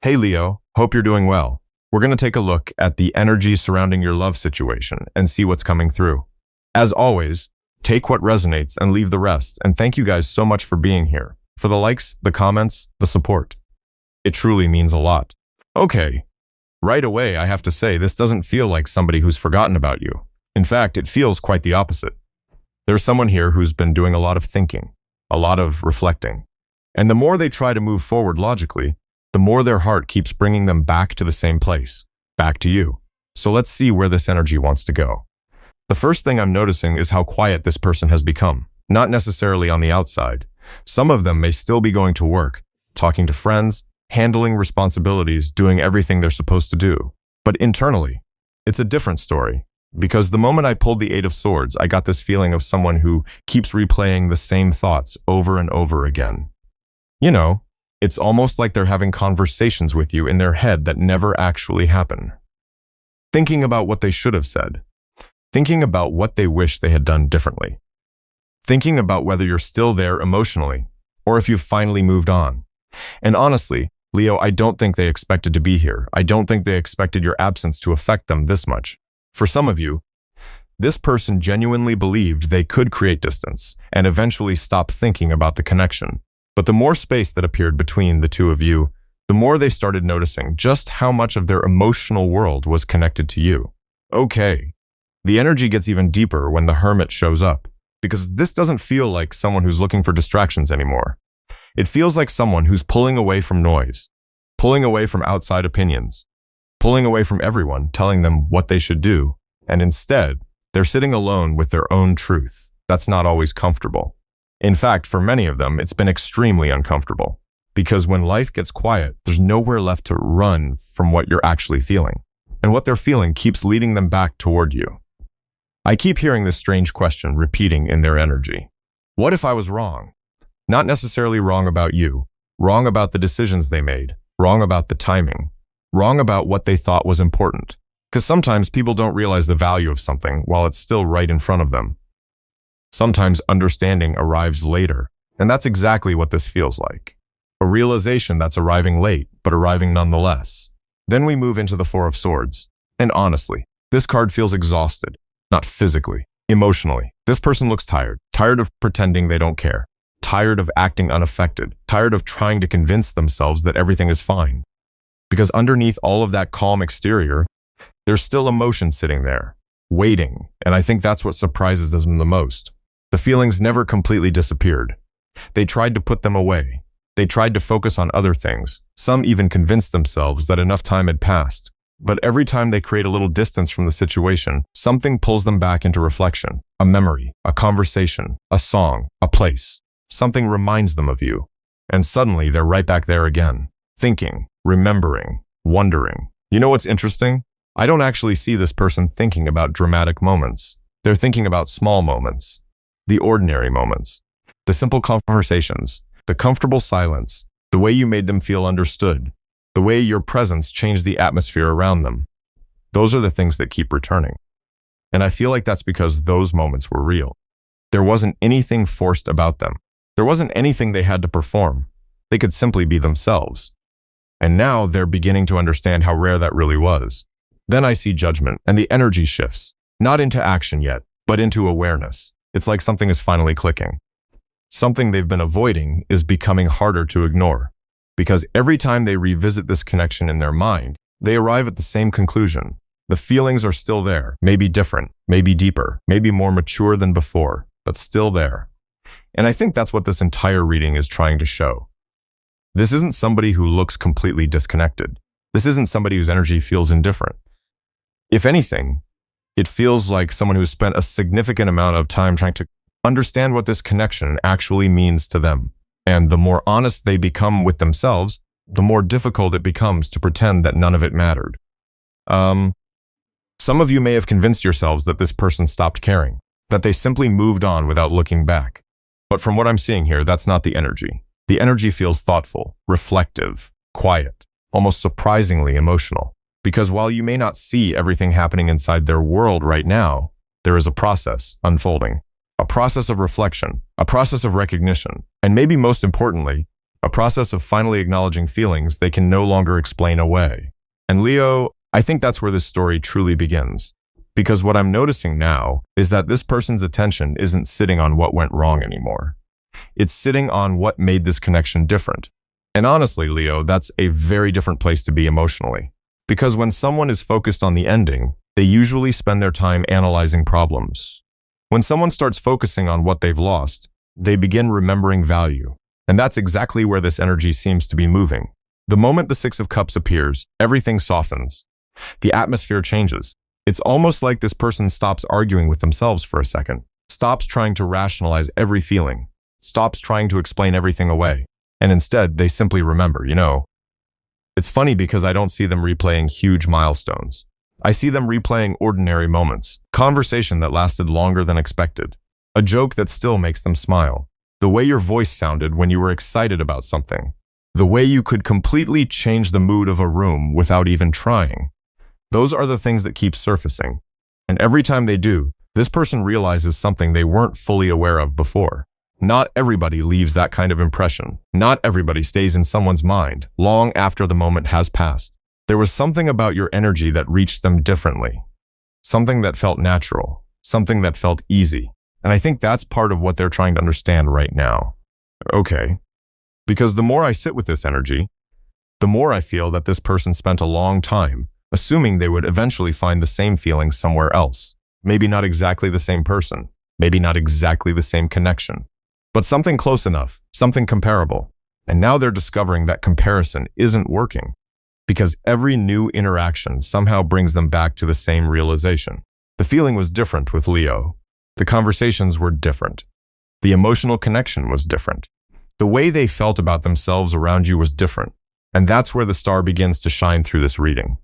Hey Leo, hope you're doing well. We're going to take a look at the energy surrounding your love situation and see what's coming through. As always, take what resonates and leave the rest, and thank you guys so much for being here, for the likes, the comments, the support. It truly means a lot. Okay, right away I have to say this doesn't feel like somebody who's forgotten about you. In fact, it feels quite the opposite. There's someone here who's been doing a lot of thinking, a lot of reflecting. And the more they try to move forward logically, the more their heart keeps bringing them back to the same place, back to you. So let's see where this energy wants to go. The first thing I'm noticing is how quiet this person has become, not necessarily on the outside. Some of them may still be going to work, talking to friends, handling responsibilities, doing everything they're supposed to do. But internally, it's a different story. Because the moment I pulled the Eight of Swords, I got this feeling of someone who keeps replaying the same thoughts over and over again. You know, it's almost like they're having conversations with you in their head that never actually happen. Thinking about what they should have said. Thinking about what they wish they had done differently. Thinking about whether you're still there emotionally, or if you've finally moved on. And honestly, Leo, I don't think they expected to be here. I don't think they expected your absence to affect them this much. For some of you, this person genuinely believed they could create distance and eventually stop thinking about the connection. But the more space that appeared between the two of you, the more they started noticing just how much of their emotional world was connected to you. Okay, the energy gets even deeper when the Hermit shows up, because this doesn't feel like someone who's looking for distractions anymore. It feels like someone who's pulling away from noise, pulling away from outside opinions, pulling away from everyone telling them what they should do, and instead, they're sitting alone with their own truth. That's not always comfortable. In fact, for many of them, it's been extremely uncomfortable, because when life gets quiet, there's nowhere left to run from what you're actually feeling, and what they're feeling keeps leading them back toward you. I keep hearing this strange question repeating in their energy. What if I was wrong? Not necessarily wrong about you, wrong about the decisions they made, wrong about the timing, wrong about what they thought was important, because sometimes people don't realize the value of something while it's still right in front of them. Sometimes understanding arrives later, and that's exactly what this feels like. A realization that's arriving late, but arriving nonetheless. Then we move into the Four of Swords. And honestly, this card feels exhausted. Not physically, emotionally. This person looks tired. Tired of pretending they don't care. Tired of acting unaffected. Tired of trying to convince themselves that everything is fine. Because underneath all of that calm exterior, there's still emotion sitting there, waiting. And I think that's what surprises them the most. The feelings never completely disappeared. They tried to put them away. They tried to focus on other things. Some even convinced themselves that enough time had passed. But every time they create a little distance from the situation, something pulls them back into reflection. A memory, a conversation, a song, a place. Something reminds them of you. And suddenly they're right back there again. Thinking, remembering, wondering. You know what's interesting? I don't actually see this person thinking about dramatic moments. They're thinking about small moments. The ordinary moments, the simple conversations, the comfortable silence, the way you made them feel understood, the way your presence changed the atmosphere around them. Those are the things that keep returning. And I feel like that's because those moments were real. There wasn't anything forced about them. There wasn't anything they had to perform. They could simply be themselves. And now they're beginning to understand how rare that really was. Then I see judgment, and the energy shifts, not into action yet, but into awareness. It's like something is finally clicking. Something they've been avoiding is becoming harder to ignore, because every time they revisit this connection in their mind, they arrive at the same conclusion. The feelings are still there, maybe different, maybe deeper, maybe more mature than before, but still there. And I think that's what this entire reading is trying to show. This isn't somebody who looks completely disconnected. This isn't somebody whose energy feels indifferent. If anything, it feels like someone who's spent a significant amount of time trying to understand what this connection actually means to them. And the more honest they become with themselves, the more difficult it becomes to pretend that none of it mattered. Some of you may have convinced yourselves that this person stopped caring, that they simply moved on without looking back. But from what I'm seeing here, that's not the energy. The energy feels thoughtful, reflective, quiet, almost surprisingly emotional. Because while you may not see everything happening inside their world right now, there is a process unfolding. A process of reflection, a process of recognition, and maybe most importantly, a process of finally acknowledging feelings they can no longer explain away. And Leo, I think that's where this story truly begins. Because what I'm noticing now is that this person's attention isn't sitting on what went wrong anymore. It's sitting on what made this connection different. And honestly, Leo, that's a very different place to be emotionally. Because when someone is focused on the ending, they usually spend their time analyzing problems. When someone starts focusing on what they've lost, they begin remembering value. And that's exactly where this energy seems to be moving. The moment the Six of Cups appears, everything softens. The atmosphere changes. It's almost like this person stops arguing with themselves for a second, stops trying to rationalize every feeling, stops trying to explain everything away, and instead they simply remember, It's funny because I don't see them replaying huge milestones. I see them replaying ordinary moments, conversation that lasted longer than expected, a joke that still makes them smile, the way your voice sounded when you were excited about something, the way you could completely change the mood of a room without even trying. Those are the things that keep surfacing. And every time they do, this person realizes something they weren't fully aware of before. Not everybody leaves that kind of impression. Not everybody stays in someone's mind long after the moment has passed. There was something about your energy that reached them differently. Something that felt natural. Something that felt easy. And I think that's part of what they're trying to understand right now. Okay. Because the more I sit with this energy, the more I feel that this person spent a long time assuming they would eventually find the same feelings somewhere else. Maybe not exactly the same person. Maybe not exactly the same connection. But something close enough, something comparable. And now they're discovering that comparison isn't working. Because every new interaction somehow brings them back to the same realization. The feeling was different with Leo. The conversations were different. The emotional connection was different. The way they felt about themselves around you was different. And that's where the star begins to shine through this reading.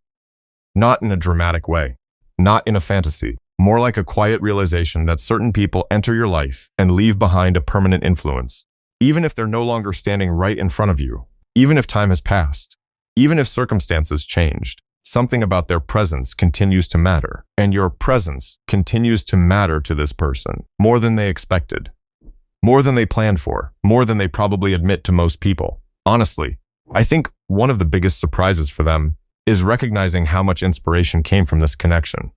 Not in a dramatic way. Not in a fantasy. More like a quiet realization that certain people enter your life and leave behind a permanent influence. Even if they're no longer standing right in front of you. Even if time has passed. Even if circumstances changed. Something about their presence continues to matter. And your presence continues to matter to this person more than they expected. More than they planned for. More than they probably admit to most people. Honestly, I think one of the biggest surprises for them is recognizing how much inspiration came from this connection.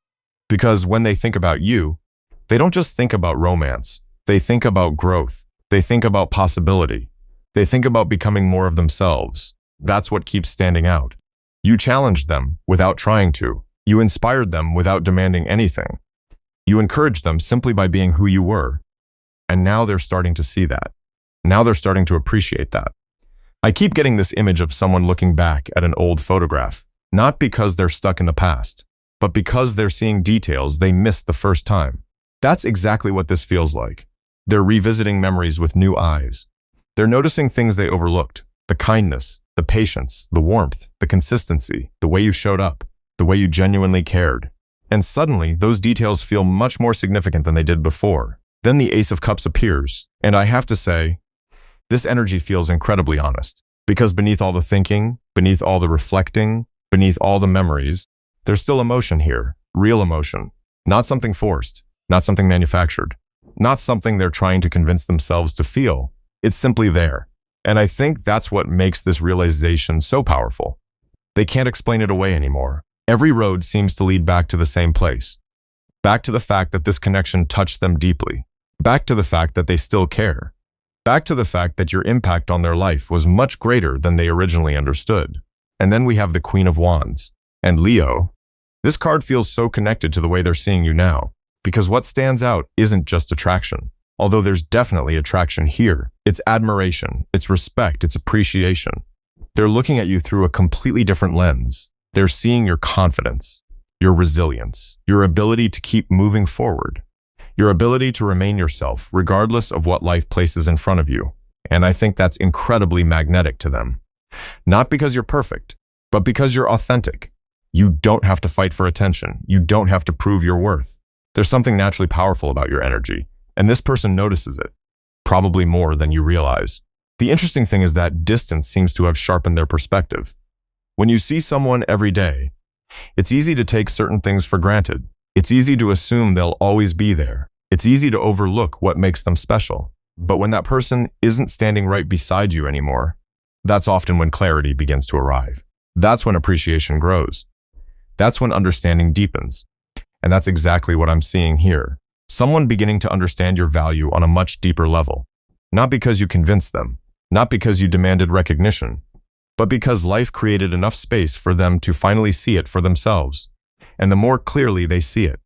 Because when they think about you, they don't just think about romance. They think about growth. They think about possibility. They think about becoming more of themselves. That's what keeps standing out. You challenged them without trying to. You inspired them without demanding anything. You encouraged them simply by being who you were. And now they're starting to see that. Now they're starting to appreciate that. I keep getting this image of someone looking back at an old photograph, not because they're stuck in the past, but because they're seeing details they missed the first time. That's exactly what this feels like. They're revisiting memories with new eyes. They're noticing things they overlooked, the kindness, the patience, the warmth, the consistency, the way you showed up, the way you genuinely cared. And suddenly, those details feel much more significant than they did before. Then the Ace of Cups appears, and I have to say, this energy feels incredibly honest. Because beneath all the thinking, beneath all the reflecting, beneath all the memories, there's still emotion here, real emotion. Not something forced, not something manufactured, not something they're trying to convince themselves to feel. It's simply there. And I think that's what makes this realization so powerful. They can't explain it away anymore. Every road seems to lead back to the same place. Back to the fact that this connection touched them deeply. Back to the fact that they still care. Back to the fact that your impact on their life was much greater than they originally understood. And then we have the Queen of Wands. And Leo, this card feels so connected to the way they're seeing you now. Because what stands out isn't just attraction. Although there's definitely attraction here. It's admiration, it's respect, it's appreciation. They're looking at you through a completely different lens. They're seeing your confidence, your resilience, your ability to keep moving forward, your ability to remain yourself regardless of what life places in front of you. And I think that's incredibly magnetic to them. Not because you're perfect, but because you're authentic. You don't have to fight for attention. You don't have to prove your worth. There's something naturally powerful about your energy, and this person notices it, probably more than you realize. The interesting thing is that distance seems to have sharpened their perspective. When you see someone every day, it's easy to take certain things for granted. It's easy to assume they'll always be there. It's easy to overlook what makes them special. But when that person isn't standing right beside you anymore, That's often when clarity begins to arrive. That's when appreciation grows. That's when understanding deepens. And that's exactly what I'm seeing here. Someone beginning to understand your value on a much deeper level. Not because you convinced them, not because you demanded recognition, but because life created enough space for them to finally see it for themselves. And the more clearly they see it,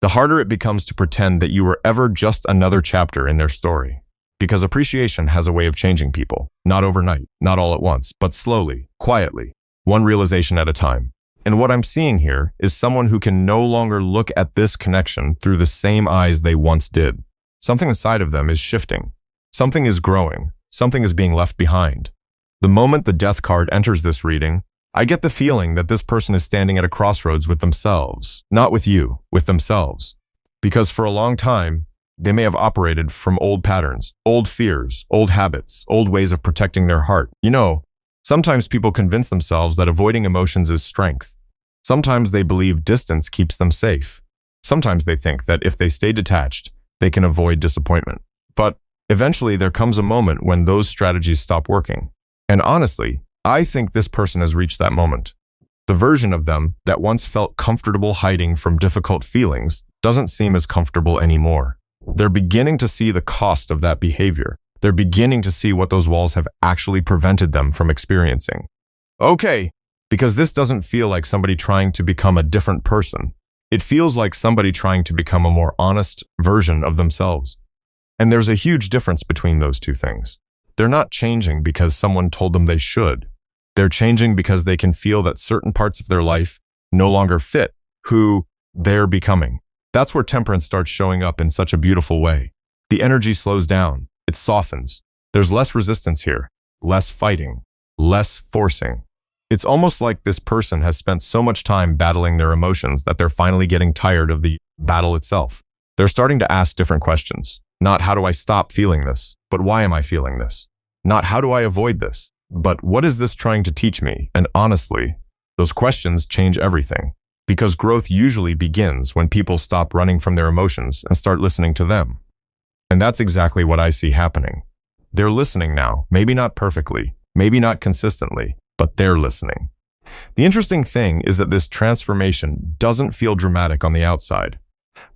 the harder it becomes to pretend that you were ever just another chapter in their story. Because appreciation has a way of changing people, not overnight, not all at once, but slowly, quietly, one realization at a time. And what I'm seeing here is someone who can no longer look at this connection through the same eyes they once did. Something inside of them is shifting. Something is growing. Something is being left behind. The moment the death card enters this reading, I get the feeling that this person is standing at a crossroads with themselves, not with you, with themselves. Because for a long time, they may have operated from old patterns, old fears, old habits, old ways of protecting their heart. You know, sometimes people convince themselves that avoiding emotions is strength. Sometimes they believe distance keeps them safe. Sometimes they think that if they stay detached, they can avoid disappointment. But eventually there comes a moment when those strategies stop working. And honestly, I think this person has reached that moment. The version of them that once felt comfortable hiding from difficult feelings doesn't seem as comfortable anymore. They're beginning to see the cost of that behavior. They're beginning to see what those walls have actually prevented them from experiencing. Okay, because this doesn't feel like somebody trying to become a different person. It feels like somebody trying to become a more honest version of themselves. And there's a huge difference between those two things. They're not changing because someone told them they should. They're changing because they can feel that certain parts of their life no longer fit who they're becoming. That's where temperance starts showing up in such a beautiful way. The energy slows down. It softens. There's less resistance here, less fighting, less forcing. It's almost like this person has spent so much time battling their emotions that they're finally getting tired of the battle itself. They're starting to ask different questions. Not how do I stop feeling this, but why am I feeling this? Not how do I avoid this, but what is this trying to teach me? And honestly, those questions change everything. Because growth usually begins when people stop running from their emotions and start listening to them. And that's exactly what I see happening. They're listening now, maybe not perfectly, maybe not consistently, but they're listening. The interesting thing is that this transformation doesn't feel dramatic on the outside.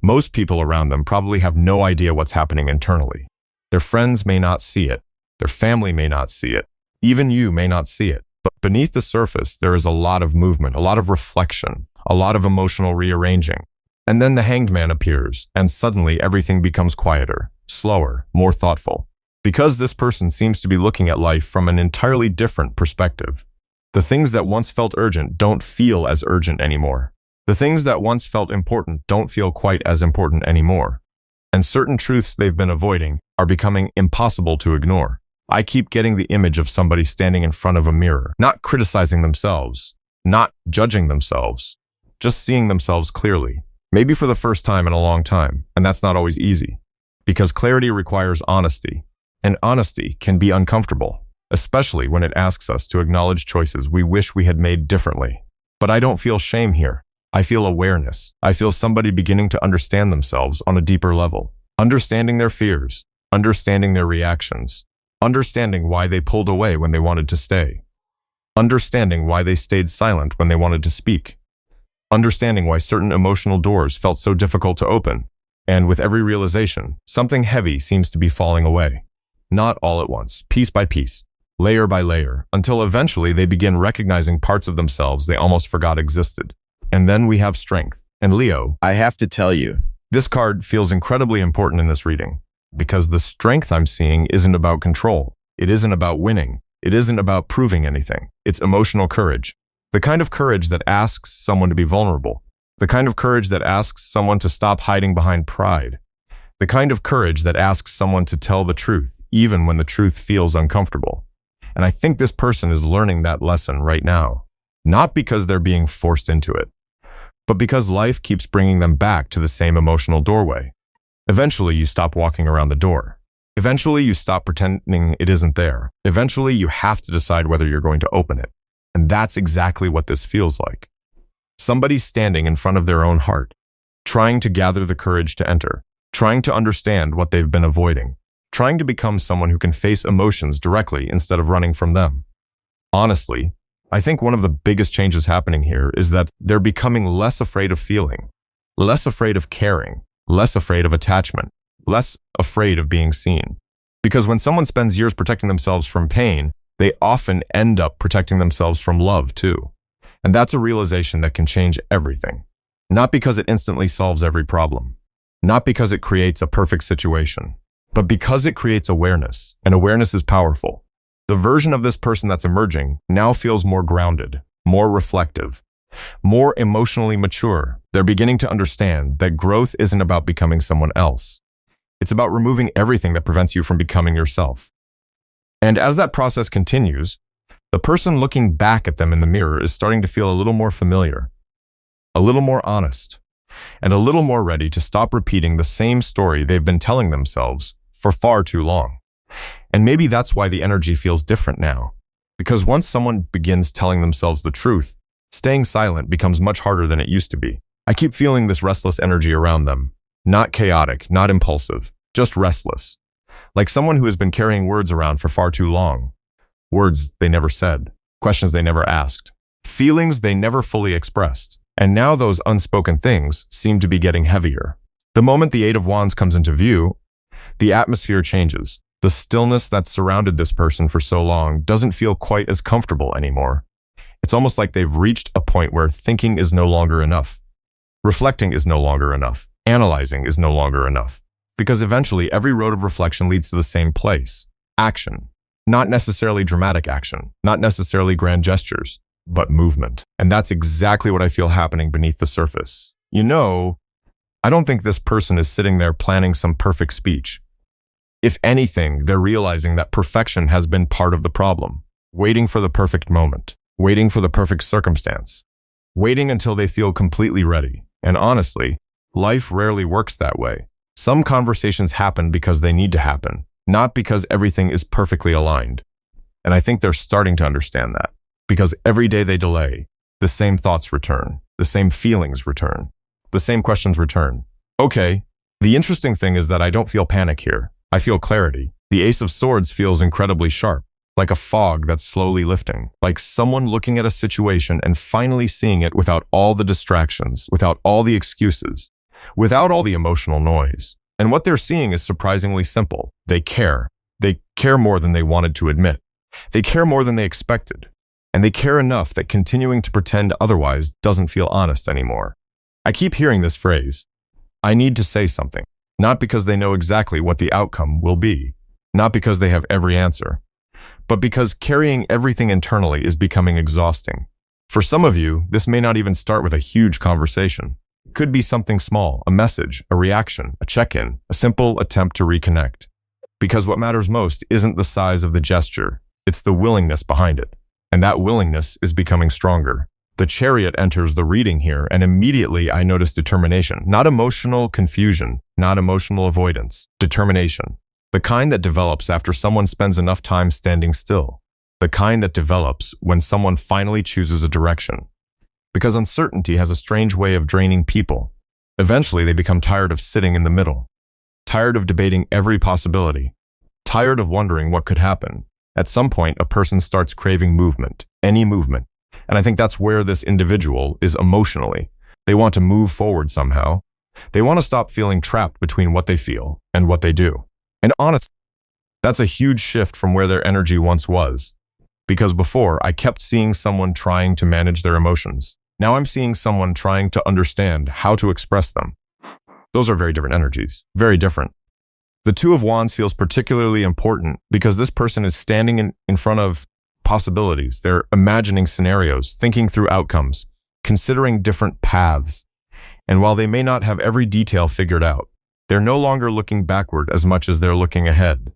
Most people around them probably have no idea what's happening internally. Their friends may not see it. Their family may not see it. Even you may not see it. But beneath the surface, there is a lot of movement, a lot of reflection, a lot of emotional rearranging. And then the hanged man appears, and suddenly everything becomes quieter, slower, more thoughtful. Because this person seems to be looking at life from an entirely different perspective. The things that once felt urgent don't feel as urgent anymore. The things that once felt important don't feel quite as important anymore. And certain truths they've been avoiding are becoming impossible to ignore. I keep getting the image of somebody standing in front of a mirror, not criticizing themselves, not judging themselves, just seeing themselves clearly, maybe for the first time in a long time, and that's not always easy, because clarity requires honesty, and honesty can be uncomfortable, especially when it asks us to acknowledge choices we wish we had made differently. But I don't feel shame here. I feel awareness. I feel somebody beginning to understand themselves on a deeper level, understanding their fears, understanding their reactions, understanding why they pulled away when they wanted to stay, understanding why they stayed silent when they wanted to speak, understanding why certain emotional doors felt so difficult to open, and with every realization, something heavy seems to be falling away. Not all at once, piece by piece, layer by layer, until eventually they begin recognizing parts of themselves they almost forgot existed. And then we have strength. And Leo, I have to tell you, this card feels incredibly important in this reading, because the strength I'm seeing isn't about control. It isn't about winning. It isn't about proving anything. It's emotional courage. The kind of courage that asks someone to be vulnerable. The kind of courage that asks someone to stop hiding behind pride. The kind of courage that asks someone to tell the truth, even when the truth feels uncomfortable. And I think this person is learning that lesson right now. Not because they're being forced into it, but because life keeps bringing them back to the same emotional doorway. Eventually, you stop walking around the door. Eventually, you stop pretending it isn't there. Eventually, you have to decide whether you're going to open it. And that's exactly what this feels like. Somebody standing in front of their own heart, trying to gather the courage to enter, trying to understand what they've been avoiding, trying to become someone who can face emotions directly instead of running from them. Honestly, I think one of the biggest changes happening here is that they're becoming less afraid of feeling, less afraid of caring, less afraid of attachment, less afraid of being seen. Because when someone spends years protecting themselves from pain, they often end up protecting themselves from love too. And that's a realization that can change everything. Not because it instantly solves every problem, not because it creates a perfect situation, but because it creates awareness, and awareness is powerful. The version of this person that's emerging now feels more grounded, more reflective, more emotionally mature. They're beginning to understand that growth isn't about becoming someone else. It's about removing everything that prevents you from becoming yourself. And as that process continues, the person looking back at them in the mirror is starting to feel a little more familiar, a little more honest, and a little more ready to stop repeating the same story they've been telling themselves for far too long. And maybe that's why the energy feels different now. Because once someone begins telling themselves the truth, staying silent becomes much harder than it used to be. I keep feeling this restless energy around them. Not chaotic, not impulsive, just restless. Like someone who has been carrying words around for far too long. Words they never said, questions they never asked, feelings they never fully expressed. And now those unspoken things seem to be getting heavier. The moment the Eight of Wands comes into view, the atmosphere changes. The stillness that surrounded this person for so long doesn't feel quite as comfortable anymore. It's almost like they've reached a point where thinking is no longer enough. Reflecting is no longer enough. Analyzing is no longer enough. Because eventually every road of reflection leads to the same place. Action. Not necessarily dramatic action, not necessarily grand gestures, but movement. And that's exactly what I feel happening beneath the surface. You know, I don't think this person is sitting there planning some perfect speech. If anything, they're realizing that perfection has been part of the problem. Waiting for the perfect moment. Waiting for the perfect circumstance. Waiting until they feel completely ready. And honestly, life rarely works that way. Some conversations happen because they need to happen, not because everything is perfectly aligned. And I think they're starting to understand that. Because every day they delay, the same thoughts return, the same feelings return, the same questions return. Okay, the interesting thing is that I don't feel panic here. I feel clarity. The Ace of Swords feels incredibly sharp, like a fog that's slowly lifting, like someone looking at a situation and finally seeing it without all the distractions, without all the excuses, without all the emotional noise. And what they're seeing is surprisingly simple. They care. They care more than they wanted to admit. They care more than they expected. And they care enough that continuing to pretend otherwise doesn't feel honest anymore. I keep hearing this phrase, I need to say something, not because they know exactly what the outcome will be, not because they have every answer, but because carrying everything internally is becoming exhausting. For some of you, this may not even start with a huge conversation. It could be something small, a message, a reaction, a check-in, a simple attempt to reconnect. Because what matters most isn't the size of the gesture, it's the willingness behind it. And that willingness is becoming stronger. The Chariot enters the reading here, and immediately I notice determination. Not emotional confusion, not emotional avoidance. Determination. The kind that develops after someone spends enough time standing still. The kind that develops when someone finally chooses a direction. Because uncertainty has a strange way of draining people. Eventually, they become tired of sitting in the middle. Tired of debating every possibility. Tired of wondering what could happen. At some point, a person starts craving movement, any movement. And I think that's where this individual is emotionally. They want to move forward somehow. They want to stop feeling trapped between what they feel and what they do. And honestly, that's a huge shift from where their energy once was. Because before, I kept seeing someone trying to manage their emotions. Now I'm seeing someone trying to understand how to express them. Those are very different energies, very different. The Two of Wands feels particularly important because this person is standing in front of possibilities. They're imagining scenarios, thinking through outcomes, considering different paths. And while they may not have every detail figured out, they're no longer looking backward as much as they're looking ahead.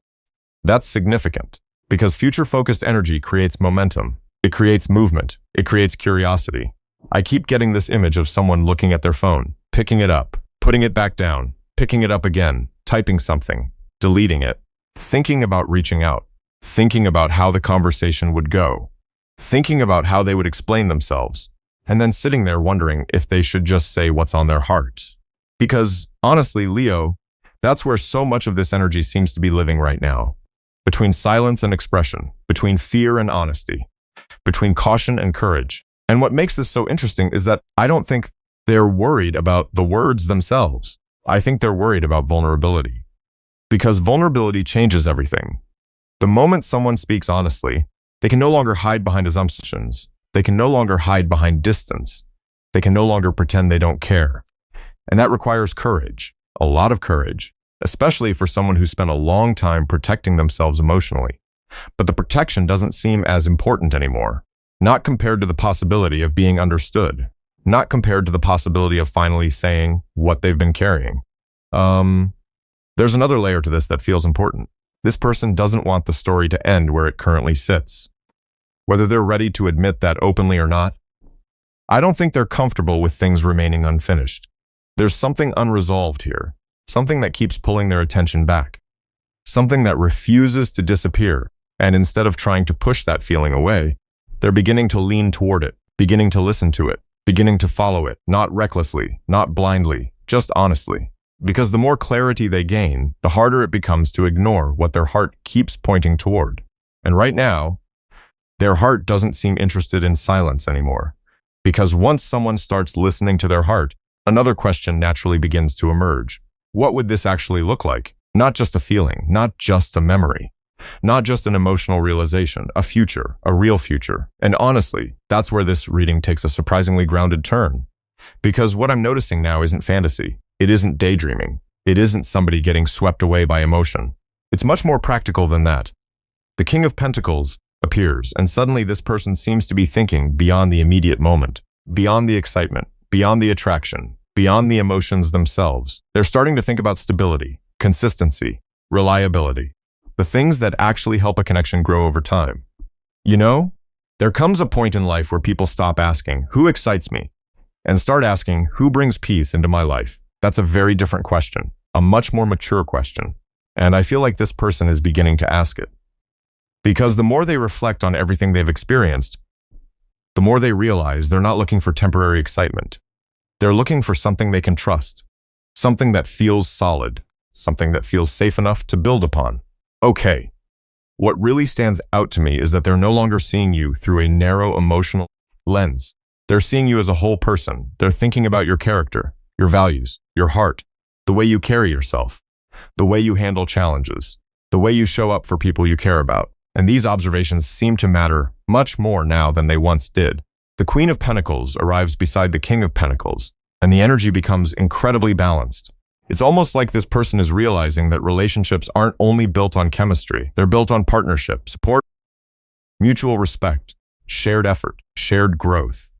That's significant because future-focused energy creates momentum. It creates movement. It creates curiosity. I keep getting this image of someone looking at their phone, picking it up, putting it back down, picking it up again, typing something, deleting it, thinking about reaching out, thinking about how the conversation would go, thinking about how they would explain themselves, and then sitting there wondering if they should just say what's on their heart. Because, honestly, Leo, That's where so much of this energy seems to be living right now. Between silence and expression, between fear and honesty, between caution and courage. And what makes this so interesting is that I don't think they're worried about the words themselves. I think they're worried about vulnerability. Because vulnerability changes everything. The moment someone speaks honestly, they can no longer hide behind assumptions. They can no longer hide behind distance. They can no longer pretend they don't care. And that requires courage, a lot of courage, especially for someone who spent a long time protecting themselves emotionally. But the protection doesn't seem as important anymore. Not compared to the possibility of being understood. Not compared to the possibility of finally saying what they've been carrying. There's another layer to this that feels important. This person doesn't want the story to end where it currently sits. Whether they're ready to admit that openly or not, I don't think they're comfortable with things remaining unfinished. There's something unresolved here, something that keeps pulling their attention back, something that refuses to disappear, and instead of trying to push that feeling away, they're beginning to lean toward it, beginning to listen to it, beginning to follow it, not recklessly, not blindly, just honestly. Because the more clarity they gain, the harder it becomes to ignore what their heart keeps pointing toward. And right now, their heart doesn't seem interested in silence anymore. Because once someone starts listening to their heart, another question naturally begins to emerge. What would this actually look like? Not just a feeling, not just a memory, not just an emotional realization, a future, a real future. And honestly, that's where this reading takes a surprisingly grounded turn. Because what I'm noticing now isn't fantasy. It isn't daydreaming. It isn't somebody getting swept away by emotion. It's much more practical than that. The King of Pentacles appears, and suddenly this person seems to be thinking beyond the immediate moment, beyond the excitement, beyond the attraction, beyond the emotions themselves. They're starting to think about stability, consistency, reliability, the things that actually help a connection grow over time. You know, there comes a point in life where people stop asking, who excites me? And start asking, who brings peace into my life? That's a very different question, a much more mature question. And I feel like this person is beginning to ask it. Because the more they reflect on everything they've experienced, the more they realize they're not looking for temporary excitement. They're looking for something they can trust, something that feels solid, something that feels safe enough to build upon. Okay, what really stands out to me is that they're no longer seeing you through a narrow emotional lens. They're seeing you as a whole person. They're thinking about your character, your values, your heart, the way you carry yourself, the way you handle challenges, the way you show up for people you care about. And these observations seem to matter much more now than they once did. The Queen of Pentacles arrives beside the King of Pentacles, and the energy becomes incredibly balanced. It's almost like this person is realizing that relationships aren't only built on chemistry, they're built on partnership, support, mutual respect, shared effort, shared growth.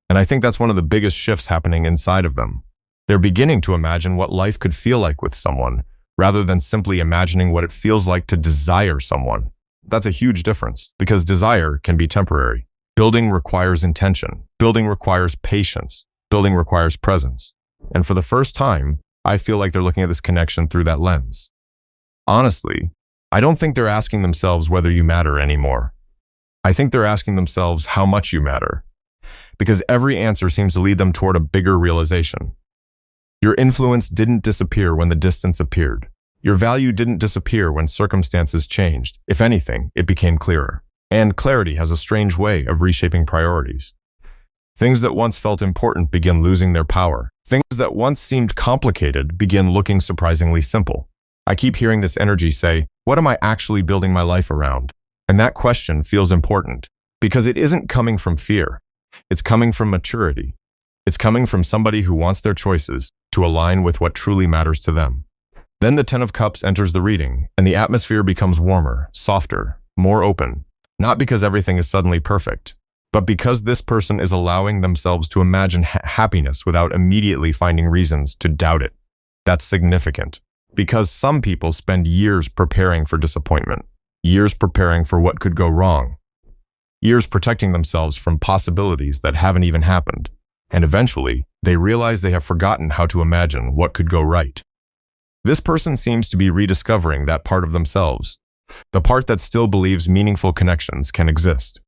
And I think that's one of the biggest shifts happening inside of them. They're beginning to imagine what life could feel like with someone, rather than simply imagining what it feels like to desire someone. That's a huge difference, because desire can be temporary. Building requires intention. Building requires patience. Building requires presence. And for the first time, I feel like they're looking at this connection through that lens. Honestly, I don't think they're asking themselves whether you matter anymore. I think they're asking themselves how much you matter. Because every answer seems to lead them toward a bigger realization. Your influence didn't disappear when the distance appeared. Your value didn't disappear when circumstances changed. If anything, it became clearer. And clarity has a strange way of reshaping priorities. Things that once felt important begin losing their power. Things that once seemed complicated begin looking surprisingly simple. I keep hearing this energy say, what am I actually building my life around? And that question feels important because it isn't coming from fear. It's coming from maturity. It's coming from somebody who wants their choices to align with what truly matters to them. Then the Ten of Cups enters the reading, and the atmosphere becomes warmer, softer, more open. Not because everything is suddenly perfect, but because this person is allowing themselves to imagine happiness without immediately finding reasons to doubt it. That's significant, because some people spend years preparing for disappointment, years preparing for what could go wrong, years protecting themselves from possibilities that haven't even happened. And eventually, they realize they have forgotten how to imagine what could go right. This person seems to be rediscovering that part of themselves, the part that still believes meaningful connections can exist,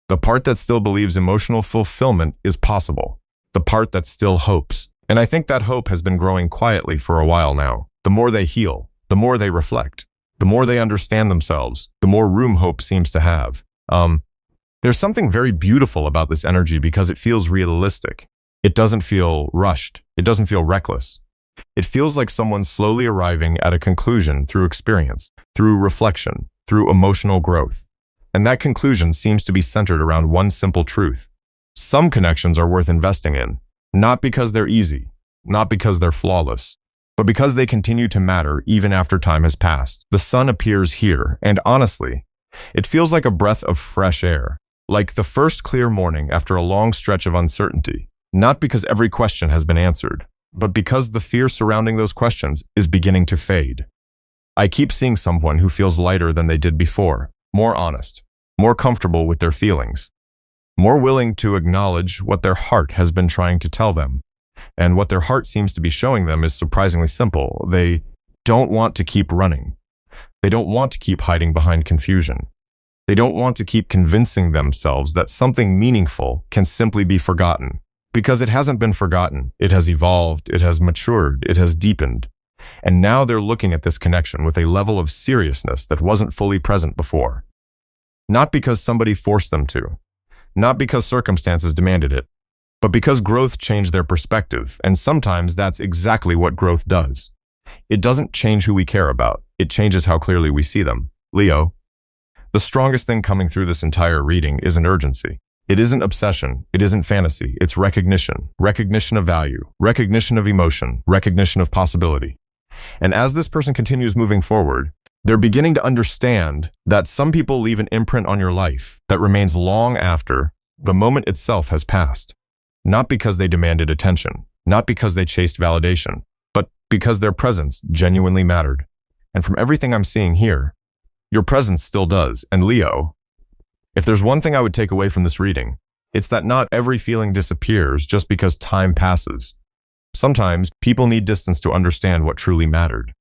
the part that still believes emotional fulfillment is possible, the part that still hopes. And I think that hope has been growing quietly for a while now. The more they heal, the more they reflect, the more they understand themselves, the more room hope seems to have. There's something very beautiful about this energy because it feels realistic. It doesn't feel rushed. It doesn't feel reckless. It feels like someone slowly arriving at a conclusion through experience, through reflection, through emotional growth. And that conclusion seems to be centered around one simple truth. Some connections are worth investing in, not because they're easy, not because they're flawless, but because they continue to matter even after time has passed. The sun appears here, and honestly, it feels like a breath of fresh air, like the first clear morning after a long stretch of uncertainty, not because every question has been answered, but because the fear surrounding those questions is beginning to fade. I keep seeing someone who feels lighter than they did before, more honest, more comfortable with their feelings, more willing to acknowledge what their heart has been trying to tell them. And what their heart seems to be showing them is surprisingly simple. They don't want to keep running. They don't want to keep hiding behind confusion. They don't want to keep convincing themselves that something meaningful can simply be forgotten. Because it hasn't been forgotten. It has evolved, it has matured, it has deepened. And now they're looking at this connection with a level of seriousness that wasn't fully present before. Not because somebody forced them to. Not because circumstances demanded it. But because growth changed their perspective, and sometimes that's exactly what growth does. It doesn't change who we care about, it changes how clearly we see them. Leo, the strongest thing coming through this entire reading isn't urgency. It isn't obsession, it isn't fantasy, it's recognition. Recognition of value, recognition of emotion, recognition of possibility. And as this person continues moving forward, they're beginning to understand that some people leave an imprint on your life that remains long after the moment itself has passed. Not because they demanded attention, not because they chased validation, but because their presence genuinely mattered. And from everything I'm seeing here, your presence still does. And Leo, if there's one thing I would take away from this reading, it's that not every feeling disappears just because time passes. Sometimes people need distance to understand what truly mattered.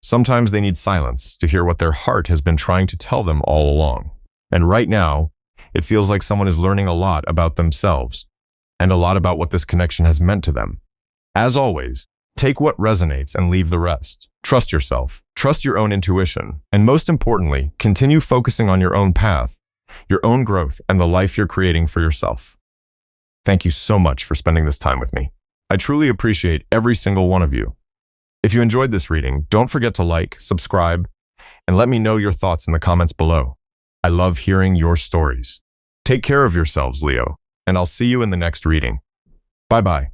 Sometimes they need silence to hear what their heart has been trying to tell them all along. And right now, it feels like someone is learning a lot about themselves and a lot about what this connection has meant to them. As always, take what resonates and leave the rest. Trust yourself, trust your own intuition, and most importantly, continue focusing on your own path, your own growth, and the life you're creating for yourself. Thank you so much for spending this time with me. I truly appreciate every single one of you. If you enjoyed this reading, don't forget to like, subscribe, and let me know your thoughts in the comments below. I love hearing your stories. Take care of yourselves, Leo, and I'll see you in the next reading. Bye-bye.